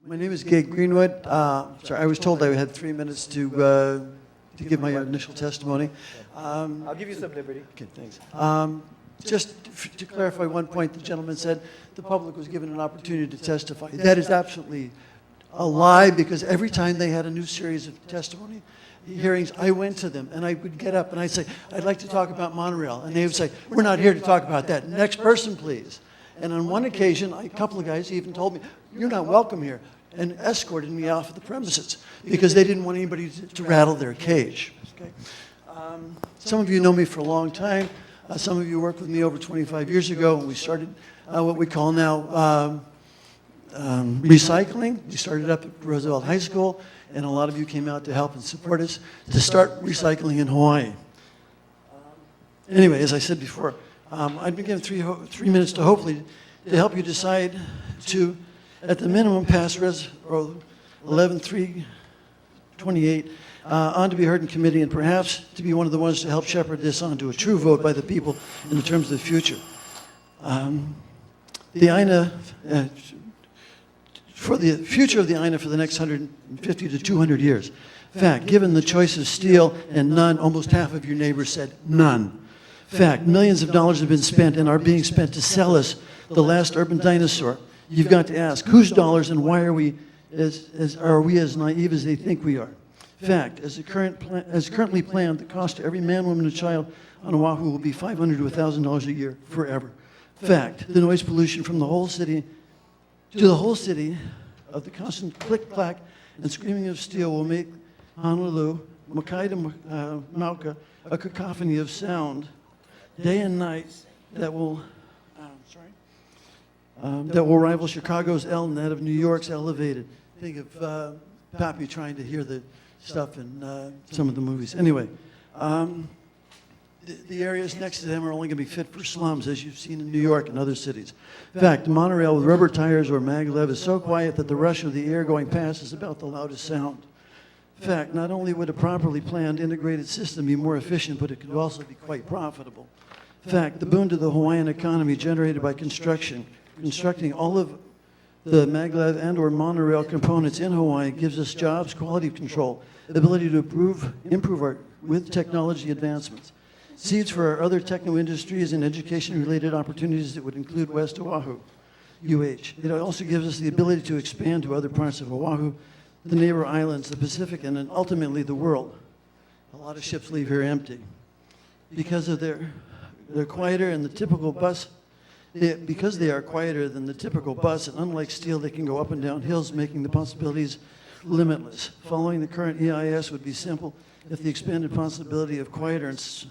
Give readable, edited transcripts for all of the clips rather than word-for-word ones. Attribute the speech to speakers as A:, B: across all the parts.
A: My name is Gabe Greenwood. Sorry, I was told I had 3 minutes to give my initial testimony.
B: I'll give you some liberty.
A: Okay, thanks. Just to clarify one point, the gentleman said the public was given an opportunity to testify. That is absolutely a lie, because every time they had a new series of testimony hearings, I went to them and I would get up and I'd say, I'd like to talk about monorail. And they would say, we're not here to talk about that. Next person, please. And on one occasion, a couple of guys even told me, you're not welcome here, and escorted me off of the premises because they didn't want anybody to rattle their cage. Okay? Some of you know me for a long time. Some of you worked with me over 25 years ago when we started what we call now recycling. We started up at Roosevelt High School, and a lot of you came out to help and support us to start recycling in Hawaii. Anyway, as I said before, I've been given three minutes to hopefully to help you decide to, at the minimum, pass Res. 11-328 on to be heard in committee, and perhaps to be one of the ones to help shepherd this on to a true vote by the people in the terms of the future. The INA, for the future of the INA for the next 150 to 200 years. Fact, given the choice of steel and none, almost half of your neighbors said none. Fact, millions of dollars have been spent and are being spent to sell us the last urban dinosaur. You've got to ask, whose dollars and why are we as naive as they think we are? Fact, as currently planned, the cost to every man, woman, and child on Oahu will be $500 to $1,000 a year forever. Fact, the noise pollution from the whole city to the whole city of the constant click-clack and screaming of steel will make Honolulu, Makai to Mauka, a cacophony of sound, day and night, that will rival Chicago's L and that of New York's elevated. Think of Pappy trying to hear the stuff in some of the movies. Anyway, the areas next to them are only going to be fit for slums, as you've seen in New York and other cities. In fact, the monorail with rubber tires or maglev is so quiet that the rush of the air going past is about the loudest sound. In fact, not only would a properly planned integrated system be more efficient, but it could also be quite profitable. In fact, the boon to the Hawaiian economy generated by constructing all of the maglev and or monorail components in Hawaii gives us jobs, quality control, the ability to improve with technology advancements. Seeds for our other techno-industries and education-related opportunities that would include West Oahu, UH. It also gives us the ability to expand to other parts of Oahu, the neighbor islands, the Pacific, and then ultimately the world. A lot of ships leave here empty. Because of they're quieter and the typical bus, because they are quieter than the typical bus, and unlike steel, they can go up and down hills, making the possibilities limitless. Following the current EIS would be simple if the expanded possibility of quieter and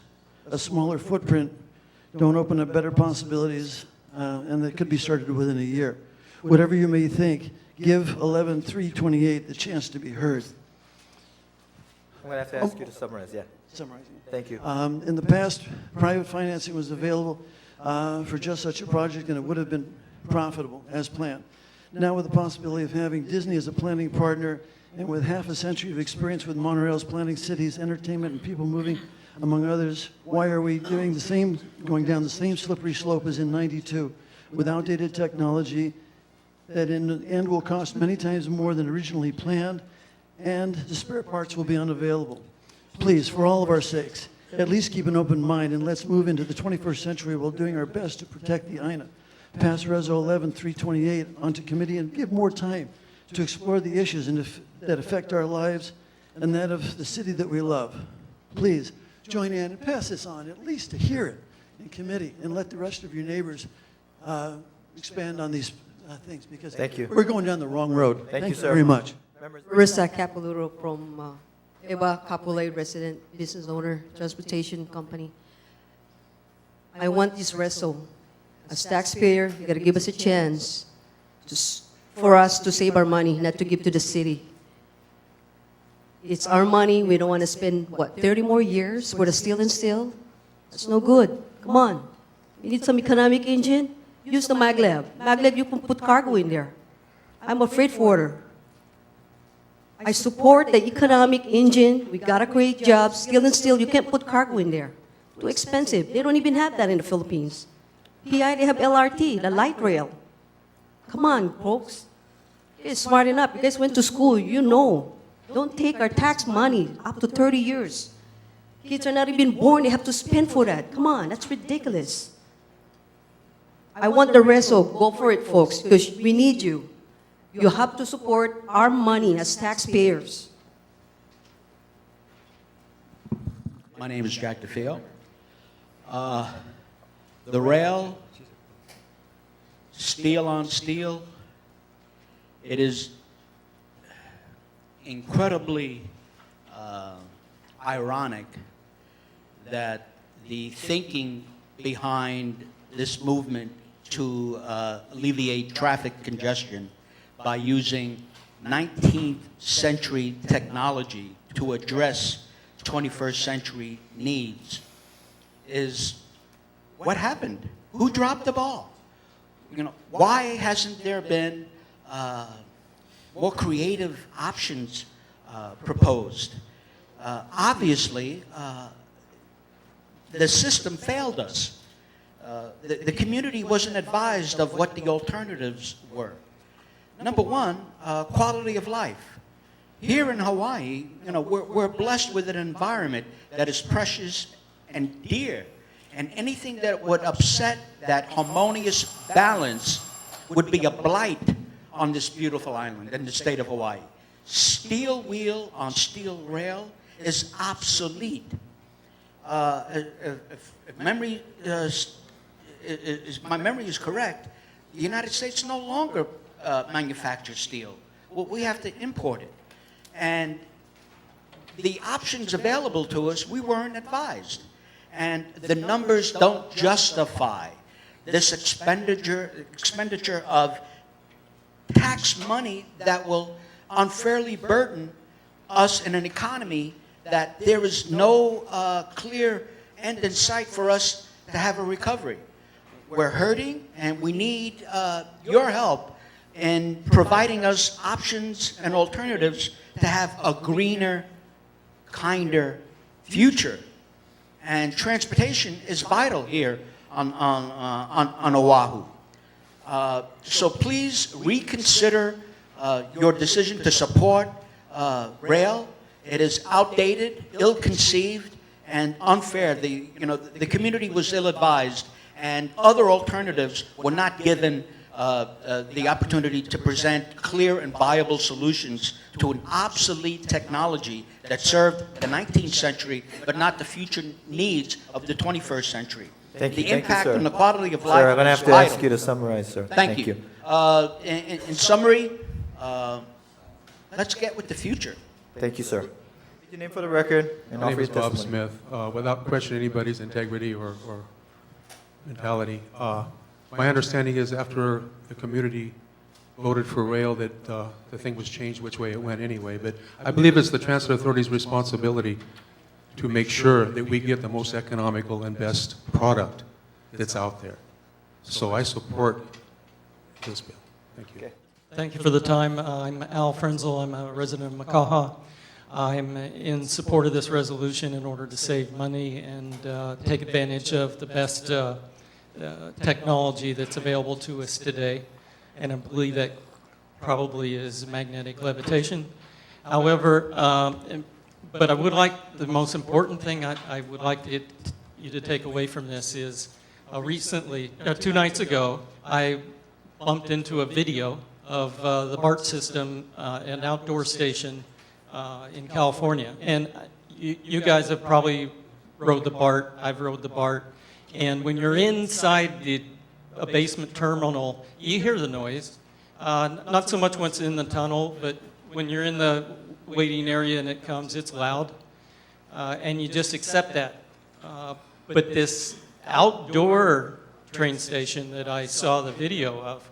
A: a smaller footprint don't open up better possibilities, and that could be started within a year. Whatever you may think, give 11-328 the chance to be heard.
B: I'm going to have to ask you to summarize, yeah.
A: Summarizing.
B: Thank you.
A: In the past, private financing was available for just such a project, and it would have been profitable as planned. Now with the possibility of having Disney as a planning partner, and with half a century of experience with monorails planning cities, entertainment, and people moving, among others, why are we doing the same, going down the same slippery slope as in '92 with outdated technology that in the end will cost many times more than originally planned, and the spare parts will be unavailable? Please, for all of our sakes, at least keep an open mind, and let's move into the 21st century while doing our best to protect the INA. Pass Reso 11-328 onto committee and give more time to explore the issues that affect our lives and that of the city that we love. Please, join in and pass this on, at least to hear it in committee, and let the rest of your neighbors expand on these things, because we're going down the wrong road.
B: Thank you, sir.
A: Very much.
C: Marissa Kapolei from Ewa Kapolei, resident, business owner, transportation company. I want this reso. As taxpayer, you got to give us a chance for us to save our money, not to give to the city. It's our money. We don't want to spend, 30 more years for the steel and steel? That's no good. Come on. You need some economic engine? Use the maglev. Maglev, you can put cargo in there. I'm a freight forwarder. I support the economic engine. We got to create jobs. Steel and steel, you can't put cargo in there. Too expensive. They don't even have that in the Philippines. PI, they have LRT, the light rail. Come on, folks. It's smart enough. You guys went to school, you know. Don't take our tax money up to 30 years. Kids are not even born, they have to spend for that. Come on, that's ridiculous. I want the reso. Go for it, folks, because we need you. You have to support our money as taxpayers.
D: My name is Jack DeFeo. The rail, steel on steel, it is incredibly ironic that the thinking behind this movement to alleviate traffic congestion by using 19th century technology to address 21st century needs is what happened? Who dropped the ball? You know, why hasn't there been more creative options proposed? Obviously, the system failed us. The community wasn't advised of what the alternatives were. Number one, quality of life. Here in Hawaii, you know, we're blessed with an environment that is precious and dear. And anything that would upset that harmonious balance would be a blight on this beautiful island and the state of Hawaii. Steel wheel on steel rail is obsolete. If memory my memory is correct, the United States no longer manufactures steel. Well, we have to import it. And the options available to us, we weren't advised. And the numbers don't justify this expenditure of tax money that will unfairly burden us in an economy that there is no clear end in sight for us to have a recovery. We're hurting, and we need your help in providing us options and alternatives to have a greener, kinder future. And transportation is vital here on Oahu. So please reconsider your decision to support rail. It is outdated, ill-conceived, and unfair. The community was ill-advised, and other alternatives were not given the opportunity to present clear and viable solutions to an obsolete technology that served the 19th century, but not the future needs of the 21st century.
B: Thank you,
D: The impact
B: sir.
D: on the quality of life
B: Sir, I'm going to
D: is
B: have to
D: vital.
B: ask you to summarize, sir.
D: Thank you. In summary, let's get with the future.
B: Thank you, sir. Your name for the record and
E: My name
B: offer your
E: is Bob
B: testimony.
E: Smith. Without questioning anybody's integrity or mentality, my understanding is after the community voted for rail that the thing was changed which way it went anyway. But I believe it's the Transit Authority's responsibility to make sure that we get the most economical and best product that's out there. So I support this bill. Thank you.
B: Okay.
F: Thank you for the time. I'm Al Frenzel. I'm a resident of Makaha. I'm in support of this resolution in order to save money and take advantage of the best technology that's available to us today. And I believe that probably is magnetic levitation. However, but I would like, the most important thing I would like you to take away from this is recently, 2 nights ago, I bumped into a video of the BART system, an outdoor station in California. And you guys have probably rode the BART, I've rode the BART, and when you're inside a basement terminal, you hear the noise. Not so much once in the tunnel, but when you're in the waiting area and it comes, it's loud. And you just accept that. But this outdoor train station that I saw the video of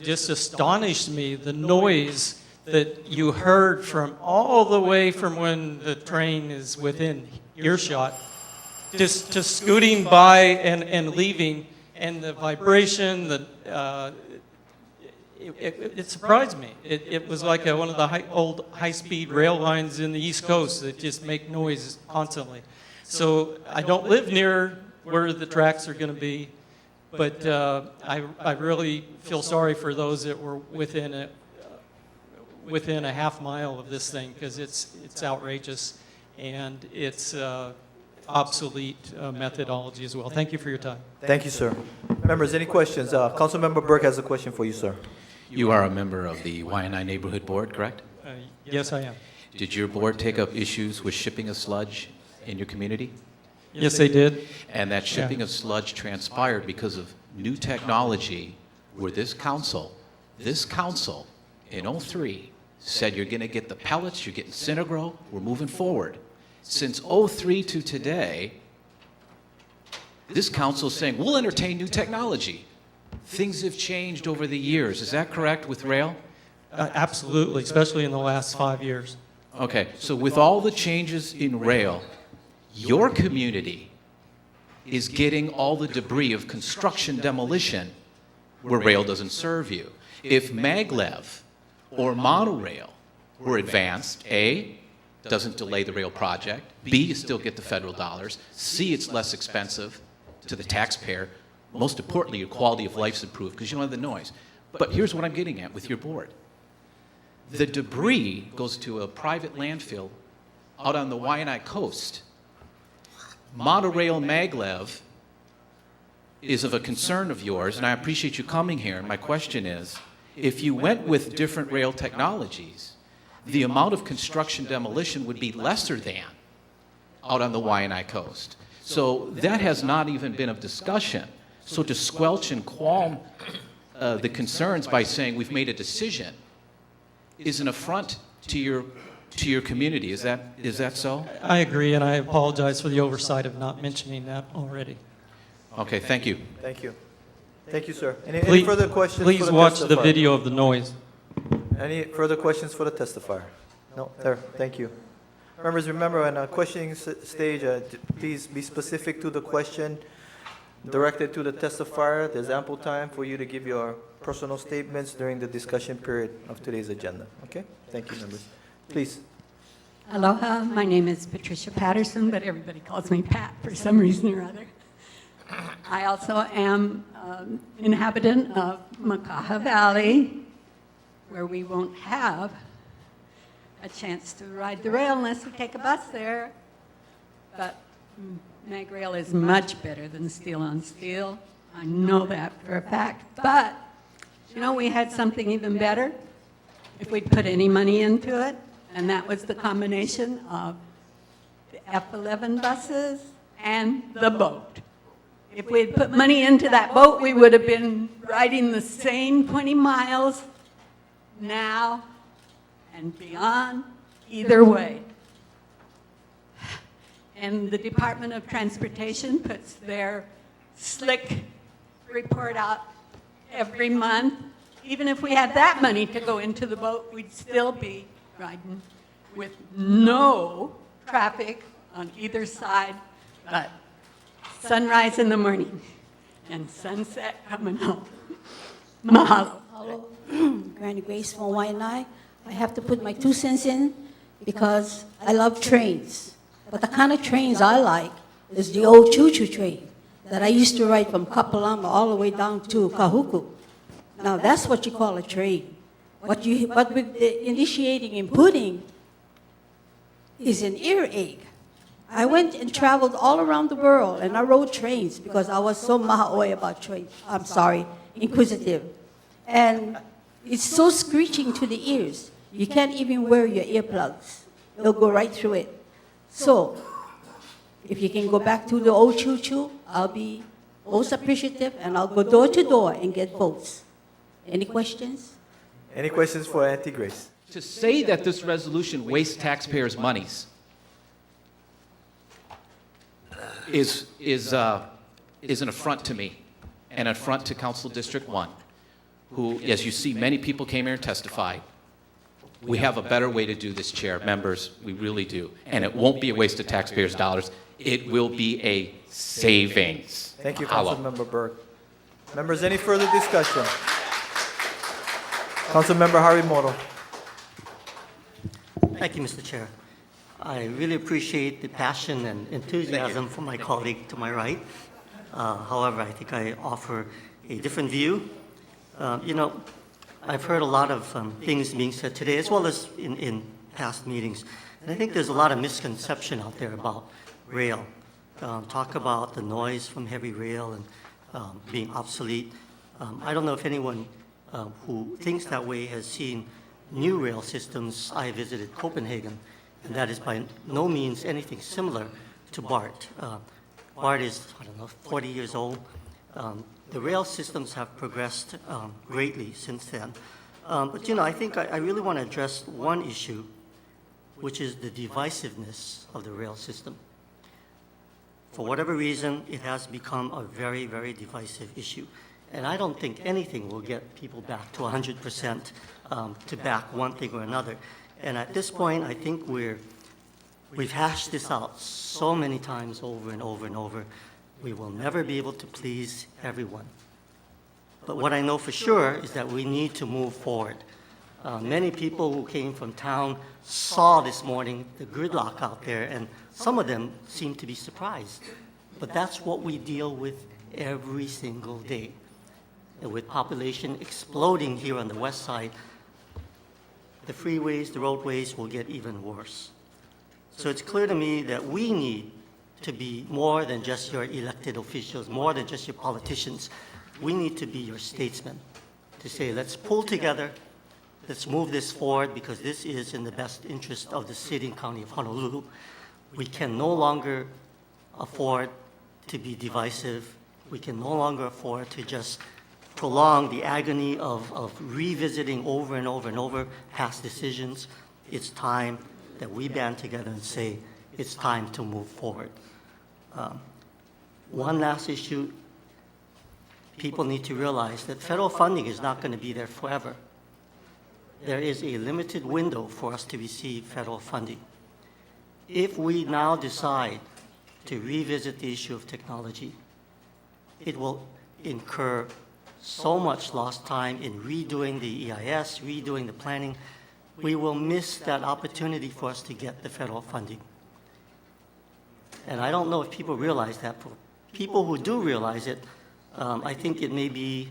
F: just astonished me, the noise that you heard from all the way from when the train is within earshot, just scooting by and leaving, and the vibration, it surprised me. It was like one of the old high-speed rail lines in the East Coast that just make noise constantly. So I don't live near where the tracks are going to be, but I really feel sorry for those that were within within a half mile of this thing because it's outrageous and it's obsolete methodology as well. Thank you for your time.
B: Thank you, sir. Members, any questions? Councilmember Berg has a question for you, sir.
G: You are a member of the Waianae Neighborhood Board, correct?
F: Yes, I am.
G: Did your board take up issues with shipping of sludge in your community?
F: Yes, they did.
G: And that shipping of sludge transpired because of new technology where this council in 03 said you're going to get the pellets, you're getting Synagro, we're moving forward. Since 03 to today, this council is saying, we'll entertain new technology. Things have changed over the years. Is that correct with rail?
F: Absolutely, especially in the last 5 years.
G: Okay, so with all the changes in rail, your community is getting all the debris of construction demolition where rail doesn't serve you. If maglev or monorail were advanced, A, doesn't delay the rail project, B, you still get the federal dollars, C, it's less expensive to the taxpayer, most importantly, your quality of life's improved because you don't have the noise. But here's what I'm getting at with your board. The debris goes to a private landfill out on the Waianae Coast. Monorail maglev is of a concern of yours, and I appreciate you coming here. My question is, if you went with different rail technologies, the amount of construction demolition would be lesser than out on the Waianae Coast. So that has not even been of discussion. So to squelch and qualm the concerns by saying we've made a decision is an affront to your community. Is that so?
F: I agree, and I apologize for the oversight of not mentioning that already.
G: Okay, thank you.
B: Thank you. Thank you, sir. Any further questions?
F: Please
B: for the
F: watch the
B: testifier?
F: video of the noise.
B: Any further questions for the testifier? No, there. Thank you. Members, remember, on a questioning stage, please be specific to the question directed to the testifier. There's ample time for you to give your personal statements during the discussion period of today's agenda. Okay? Thank you, members. Please.
H: Aloha, my name is Patricia Patterson, but everybody calls me Pat for some reason or other. I also am inhabitant of Makakilo Valley, where we won't have a chance to ride the rail unless we take a bus there. But mag rail is much better than steel on steel. I know that for a fact. But, you know, we had something even better if we'd put any money into it, and that was the combination of the F11 buses and the boat. If we had put money into that boat, we would have been riding the same 20 miles now and beyond, either way. And the Department of Transportation puts their slick report out every month. Even if we had that money to go into the boat, we'd still be riding with no traffic on either side, but sunrise in the morning and sunset coming home. Mahalo.
I: Hello, Granny Grace from Waianae. I have to put my 2 cents in because I love trains. But the kind of trains I like is the old choo-choo train that I used to ride from Kapolei all the way down to Kahuku. Now that's what you call a train. What with the initiating and putting is an earache. I went and traveled all around the world, and I rode trains because I was so maha'oi about trains. I'm sorry, inquisitive. And it's so screeching to the ears. You can't even wear your earplugs. They'll go right through it. So, if you can go back to the old choo-choo, I'll be most appreciative, and I'll go door to door and get votes. Any questions?
B: Any questions for Auntie Grace?
G: To say that this resolution wastes taxpayers' monies is an affront to me, an affront to Council District 1, who, as you see, many people came here and testified. We have a better way to do this, Chair. Members, we really do. And it won't be a waste of taxpayers' dollars. It will be a savings.
B: Thank you,
G: Mahalo.
B: Councilmember Berg. Members, any further discussion? Councilmember Harimoto.
J: Thank you, Mr. Chair. I really appreciate the passion and enthusiasm from my colleague to my right. However, I think I offer a different view. You know, I've heard a lot of things being said today, as well as in past meetings. And I think there's a lot of misconception out there about rail. Talk about the noise from heavy rail and being obsolete. I don't know if anyone who thinks that way has seen new rail systems. I visited Copenhagen, and that is by no means anything similar to BART. BART is, 40 years old. The rail systems have progressed greatly since then. But, I think I really want to address one issue, which is the divisiveness of the rail system. For whatever reason, it has become a very, very divisive issue. And I don't think anything will get people back to 100% to back one thing or another. And at this point, I think we've hashed this out so many times over and over and over. We will never be able to please everyone. But what I know for sure is that we need to move forward. Many people who came from town saw this morning the gridlock out there, and some of them seemed to be surprised. But that's what we deal with every single day. And with population exploding here on the west side, the freeways, the roadways will get even worse. So it's clear to me that we need to be more than just your elected officials, more than just your politicians. We need to be your statesmen to say, let's pull together, let's move this forward, because this is in the best interest of the city and county of Honolulu. We can no longer afford to be divisive. We can no longer afford to just prolong the agony of revisiting over and over and over past decisions. It's time that we band together and say, it's time to move forward. One last issue, people need to realize that federal funding is not going to be there forever. There is a limited window for us to receive federal funding. If we now decide to revisit the issue of technology, it will incur so much lost time in redoing the EIS, redoing the planning. We will miss that opportunity for us to get the federal funding. And I don't know if people realize that. For people who do realize it, I think it may be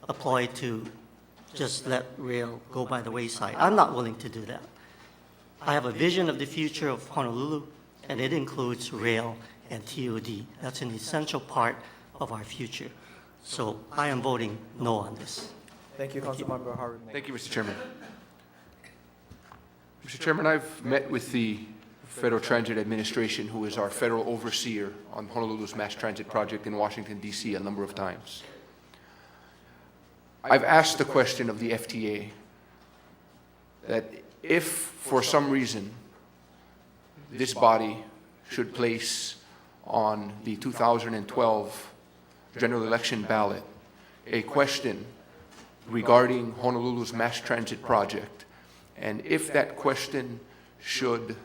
J: a ploy to just let rail go by the wayside. I'm not willing to do that. I have a vision of the future of Honolulu, and it includes rail and TOD. That's an essential part of our future. So I am voting no on this.
B: Thank you, Councilmember Harvey.
K: Thank you, Mr. Chairman. Mr. Chairman, I've met with the Federal Transit Administration, who is our federal overseer on Honolulu's mass transit project in Washington, D.C., a number of times. I've asked the question of the FTA that if, for some reason, this body should place on the 2012 general election ballot a question regarding Honolulu's mass transit project, and if that question should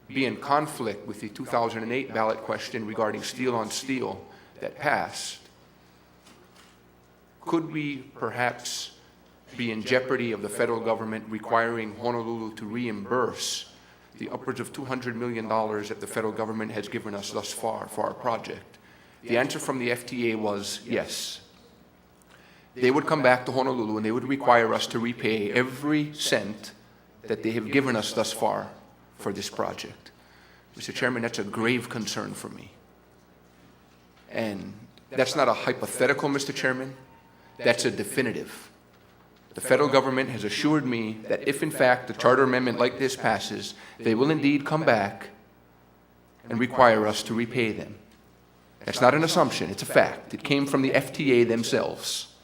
K: be in conflict with the 2008 ballot question regarding steel on steel that passed, could we perhaps be in jeopardy of the federal government requiring Honolulu to reimburse the upwards of $200 million that the federal government has given us thus far for our project? The answer from the FTA was yes. They would come back to Honolulu and they would require us to repay every cent that they have given us thus far for this project. Mr. Chairman, that's a grave concern for me. And that's not a hypothetical, Mr. Chairman. That's a definitive. The federal government has assured me that if, in fact, the charter amendment like this passes, they will indeed come back and require us to repay them. That's not an assumption, it's a fact. It came from the FTA themselves.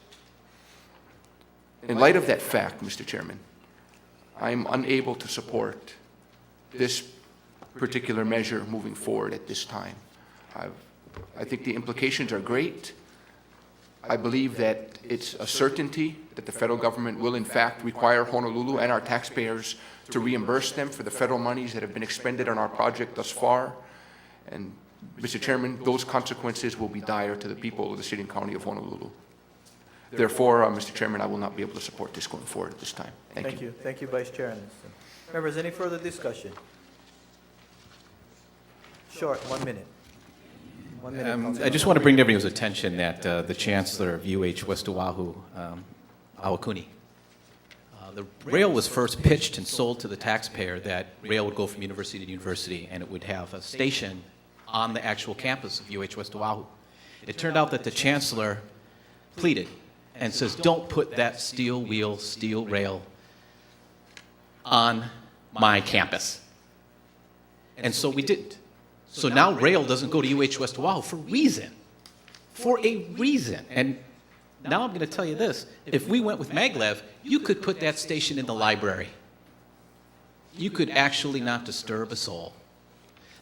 K: In light of that fact, Mr. Chairman, I'm unable to support this particular measure moving forward at this time. I think the implications are great. I believe that it's a certainty that the federal government will in fact require Honolulu and our taxpayers to reimburse them for the federal monies that have been expended on our project thus far. And Mr. Chairman, those consequences will be dire to the people of the city and county of Honolulu. Therefore, Mr. Chairman, I will not be able to support this going forward at this time. Thank you.
B: Thank you, Vice Chair Anderson. Members, any further discussion? Short, 1 minute. 1 minute.
G: I just want to bring to everyone's attention that the Chancellor of UH West Oahu Awakuni. The rail was first pitched and sold to the taxpayer that rail would go from university to university, and it would have a station on the actual campus of UH West Oahu. It turned out that the chancellor pleaded and says, don't put that steel wheel, steel rail on my campus. And so we didn't. So now rail doesn't go to UH West Oahu for a reason. And now I'm going to tell you this. If we went with maglev, you could put that station in the library. You could actually not disturb a soul.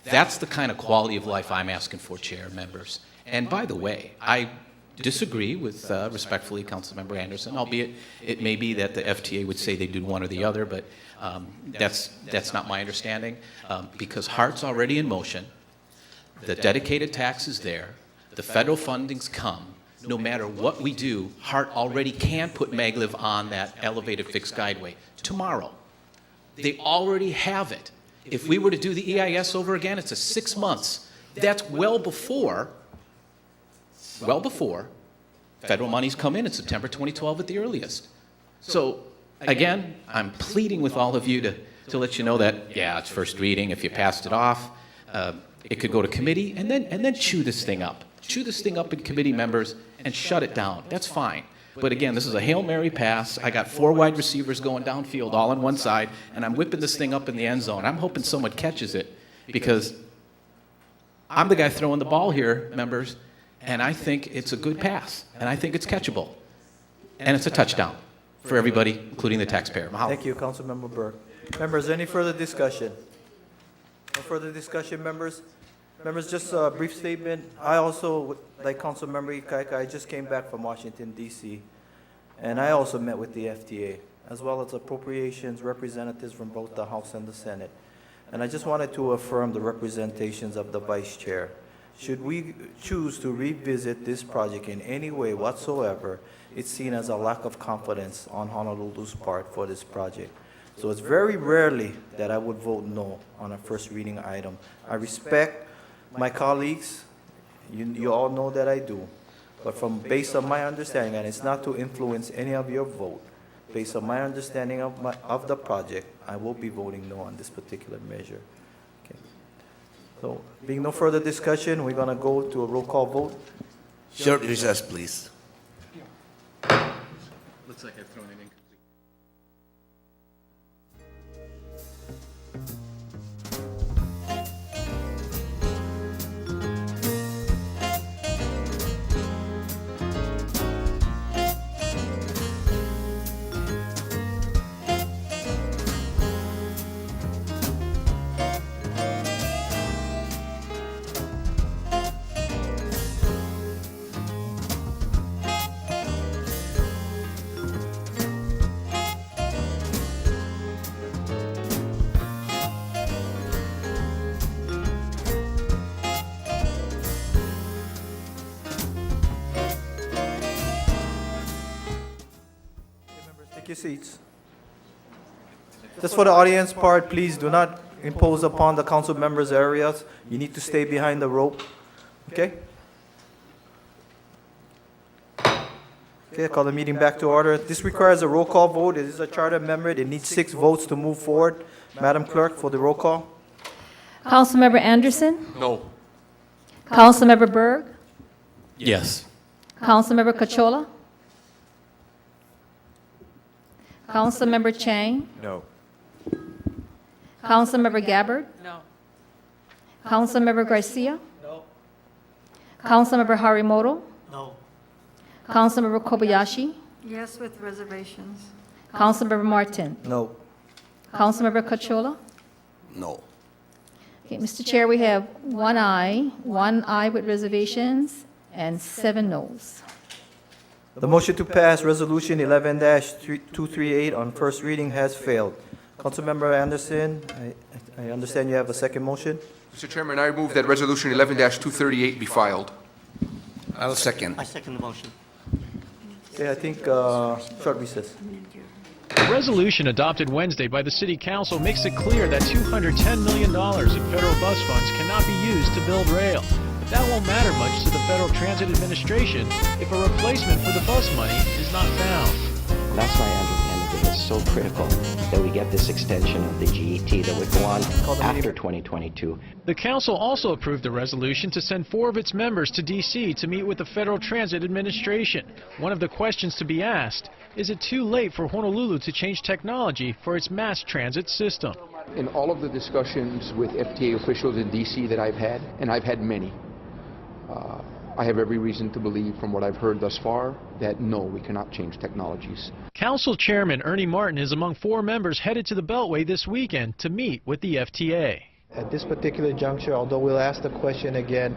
G: That's the kind of quality of life I'm asking for, Chair, members. And by the way, I disagree with, respectfully, Councilmember Anderson, albeit it may be that the FTA would say they do one or the other, but that's not my understanding, because HART's already in motion. The dedicated tax is there. The federal funding's come. No matter what we do, HART already can put maglev on that elevated fixed guideway tomorrow. They already have it. If we were to do the EIS over again, it's a 6 months. That's well before federal monies come in September 2012 at the earliest. So again, I'm pleading with all of you to let you know that, yeah, it's first reading. If you passed it off, it could go to committee and then chew this thing up. Chew this thing up in committee, members, and shut it down. That's fine. But again, this is a Hail Mary pass. I got 4 wide receivers going downfield all on one side, and I'm whipping this thing up in the end zone. I'm hoping someone catches it, because I'm the guy throwing the ball here, members, and I think it's a good pass, and I think it's catchable. And it's a touchdown for everybody, including the taxpayer. Mahalo.
B: Thank you, Councilmember Berg. Members, any further discussion? No further discussion, members? Members, just a brief statement. I also, like Councilmember Ikaika, I just came back from Washington, D.C., and I also met with the FTA, as well as appropriations representatives from both the House and the Senate. And I just wanted to affirm the representations of the Vice Chair. Should we choose to revisit this project in any way whatsoever, it's seen as a lack of confidence on Honolulu's part for this project. So it's very rarely that I would vote no on a first reading item. I respect my colleagues, you all know that I do, but based on my understanding, and it's not to influence any of your vote, based on my understanding of the project, I will be voting no on this particular measure. Okay. So, being no further discussion, we're going to go to a roll call vote.
L: Short recess, please.
G: Looks like I've thrown it in.
B: Take your seats. Just for the audience part, please do not impose upon the council members' areas. You need to stay behind the rope. Okay? Okay, I call the meeting back to order. This requires a roll call vote. It is a charter amendment. It needs 6 votes to move forward. Madam Clerk, for the roll call.
M: Councilmember Anderson?
K: No.
M: Councilmember Berg?
G: Yes.
M: Councilmember Cachola? Councilmember Chang?
L: No.
M: Councilmember Gabbard?
F: No.
M: Councilmember Garcia? No. Councilmember Harimoto?
J: No.
M: Councilmember Kobayashi?
H: Yes, with reservations.
M: Councilmember Martin?
B: No.
M: Councilmember Cachola?
L: No.
M: Okay, Mr. Chair, we have one aye with reservations, and 7 noes.
B: The motion to pass Resolution 11-238 on first reading has failed. Councilmember Anderson, I understand you have a second motion?
K: Mr. Chairman, I move that Resolution 11-238 be filed.
L: I'll second.
J: I second the motion.
B: Okay, I think short recess.
N: The resolution adopted Wednesday by the City Council makes it clear that $210 million in federal bus funds cannot be used to build rail. But that won't matter much to the Federal Transit Administration if a replacement for the bus money is not found.
O: That's why I understand that it is so critical that we get this extension of the GET that would go on after 2022.
N: The council also approved the resolution to send 4 of its members to D.C. to meet with the Federal Transit Administration. One of the questions to be asked, is it too late for Honolulu to change technology for its mass transit system?
K: In all of the discussions with FTA officials in D.C. that I've had, and I've had many, I have every reason to believe from what I've heard thus far that no, we cannot change technologies.
N: Council Chairman Ernie Martin is among 4 members headed to the Beltway this weekend to meet with the FTA.
P: At this particular juncture, although we'll ask the question again,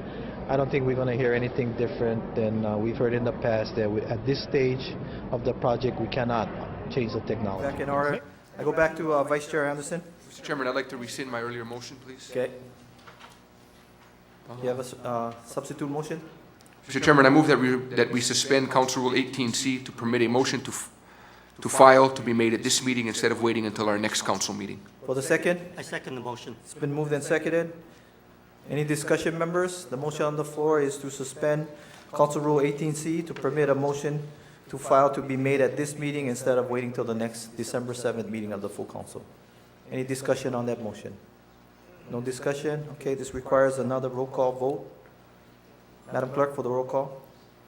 P: I don't think we're going to hear anything different than we've heard in the past, that at this stage of the project we cannot change the technology.
B: Back in order. I go back to Vice Chair Anderson.
K: Mr. Chairman, I'd like to rescind my earlier motion, please.
B: Okay. You have a substitute motion?
K: Mr. Chairman, I move that we suspend Council Rule 18C to permit a motion to file to be made at this meeting instead of waiting until our next council meeting.
B: For the second?
J: I second the motion.
B: It's been moved and seconded. Any discussion, members? The motion on the floor is to suspend Council Rule 18C to permit a motion to file to be made at this meeting instead of waiting till the next December 7th meeting of the full council. Any discussion on that motion? No discussion? Okay, this requires another roll call vote. Madam Clerk, for the roll call.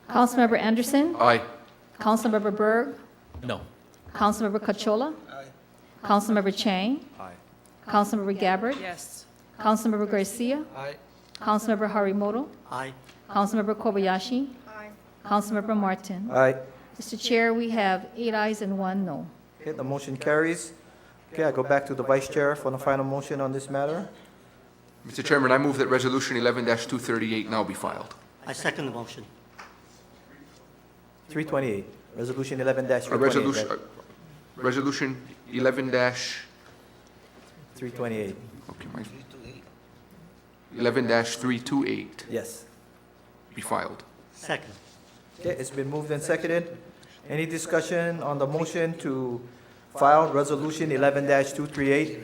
M: Councilmember Anderson.
K: Aye.
M: Councilmember Berg.
G: No.
M: Councilmember Cachola. Councilmember Chang.
B: Aye.
M: Councilmember Gabbard.
H: Yes.
M: Councilmember Garcia.
P: Aye.
M: Councilmember Harimoto.
J: Aye.
M: Councilmember Kobayashi.
H: Aye.
M: Councilmember Martin.
B: Aye.
M: Mr. Chair, we have 8 ayes and 1 no.
B: Okay, the motion carries. Okay, I go back to the Vice Chair for the final motion on this matter.
K: Mr. Chairman, I move that Resolution 11-238 now be filed.
J: I second the motion.
B: 328, Resolution 11-328.
K: Resolution
B: 328.
K: 11-328
B: Yes.
K: be filed.
J: Second.
B: Okay, it's been moved and seconded. Any discussion on the motion to file Resolution 11-238?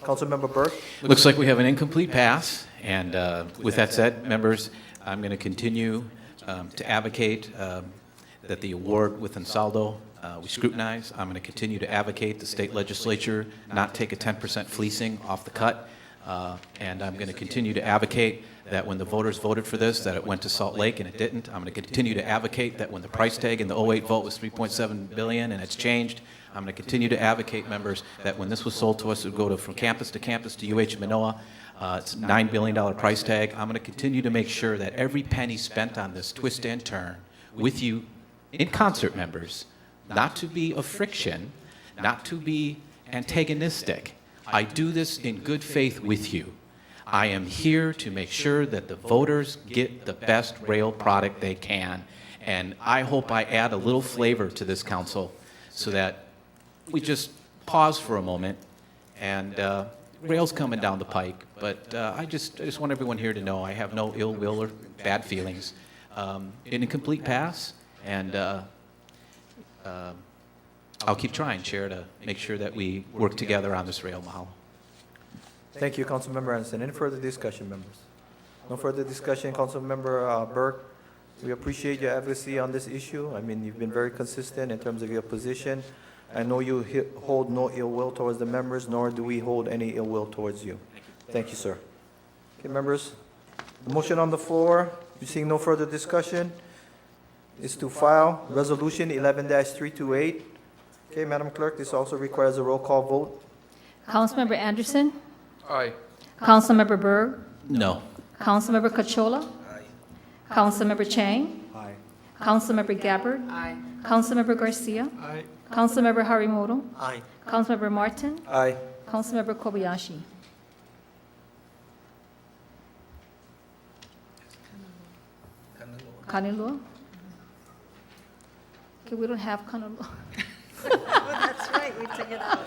B: Councilmember Berg?
G: Looks like we have an incomplete pass, and with that said, members, I'm going to continue to advocate that the award with Ansaldo we scrutinize. I'm going to continue to advocate the state legislature not take a 10% fleecing off the cut, and I'm going to continue to advocate that when the voters voted for this, that it went to Salt Lake and it didn't. I'm going to continue to advocate that when the price tag in the 08 vote was $3.7 billion and it's changed, I'm going to continue to advocate, members, that when this was sold to us, it would go from campus to UH Manoa. It's a $9 billion price tag. I'm going to continue to make sure that every penny spent on this twist and turn with you in concert, members, not to be a friction, not to be antagonistic. I do this in good faith with you. I am here to make sure that the voters get the best rail product they can. And I hope I add a little flavor to this council so that we just pause for a moment. And rail's coming down the pike, but I just want everyone here to know I have no ill will or bad feelings. An incomplete pass, and I'll keep trying, Chair, to make sure that we work together on this rail. Mahalo.
B: Thank you, Councilmember Anderson. Any further discussion, members? No further discussion, Councilmember Berg. We appreciate your advocacy on this issue. I mean, you've been very consistent in terms of your position. I know you hold no ill will towards the members, nor do we hold any ill will towards you. Thank you, sir. Okay, members, the motion on the floor, you seeing no further discussion, is to file Resolution 11-328. Okay, Madam Clerk, this also requires a roll call vote.
M: Councilmember Anderson.
K: Aye.
M: Councilmember Berg.
G: No.
M: Councilmember Cachola. Councilmember Chang.
B: Aye.
M: Councilmember Gabbard.
H: Aye.
M: Councilmember Garcia.
P: Aye.
M: Councilmember Harimoto.
J: Aye.
M: Councilmember Martin.
B: Aye.
M: Councilmember Kobayashi. Kanilua. Okay, we don't have Kanilua.
H: That's right, we took it out.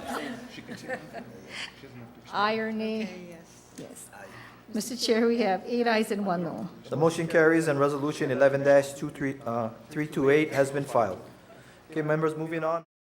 M: Irony. Yes. Mr. Chair, we have 8 ayes and 1 no.
B: The motion carries and Resolution 11-328 has been filed. Okay, members, moving on.